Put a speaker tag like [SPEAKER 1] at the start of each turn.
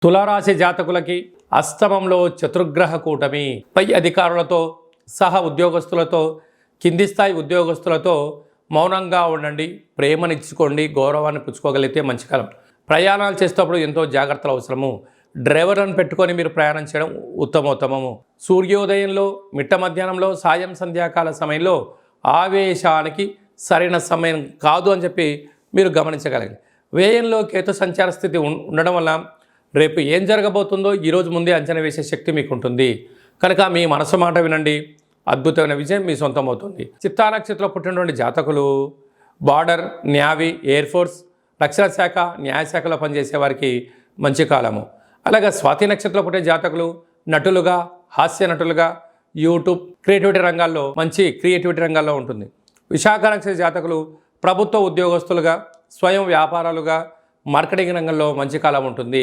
[SPEAKER 1] తులారాశి జాతకులకి అష్టమంలో చతుర్గ్రహ కూటమి, పై అధికారులతో సహా ఉద్యోగస్తులతో, కింది స్థాయి ఉద్యోగస్తులతో మౌనంగా ఉండండి. ప్రేమనిచ్చుకోండి, గౌరవాన్ని పుచ్చుకోగలిగితే మంచి కాలం. ప్రయాణాలు చేసేటప్పుడు ఎంతో జాగ్రత్తలు అవసరము. డ్రైవర్లను పెట్టుకొని మీరు ప్రయాణం చేయడం ఉత్తమోత్తమము. సూర్యోదయంలో, మిట్ట మధ్యాహ్నంలో, సాయం సంధ్యాకాల సమయంలో ఆవేశానికి సరైన సమయం కాదు అని చెప్పి మీరు గమనించగలగాలి. వ్యయంలో కేతు సంచార స్థితి ఉండడం వల్ల రేపు ఏం జరగబోతుందో ఈరోజు ముందే అంచనా వేసే శక్తి మీకు ఉంటుంది. కనుక మీ మనసు మాట వినండి, అద్భుతమైన విజయం మీ సొంతం అవుతుంది. చిత్తా నక్షత్రంలో పుట్టినటువంటి జాతకులు బార్డర్, నేవీ, ఎయిర్ ఫోర్స్, రక్షణ శాఖ, న్యాయశాఖలో పనిచేసే వారికి మంచి కాలము. అలాగే స్వాతి నక్షత్రంలో పుట్టే జాతకులు నటులుగా, హాస్య నటులుగా, యూట్యూబ్, క్రియేటివిటీ రంగాల్లో మంచి క్రియేటివిటీ రంగాల్లో ఉంటుంది. విశాఖ నక్షత్ర జాతకులు ప్రభుత్వ ఉద్యోగస్తులుగా, స్వయం వ్యాపారాలుగా, మార్కెటింగ్ రంగంలో మంచి కాలం ఉంటుంది.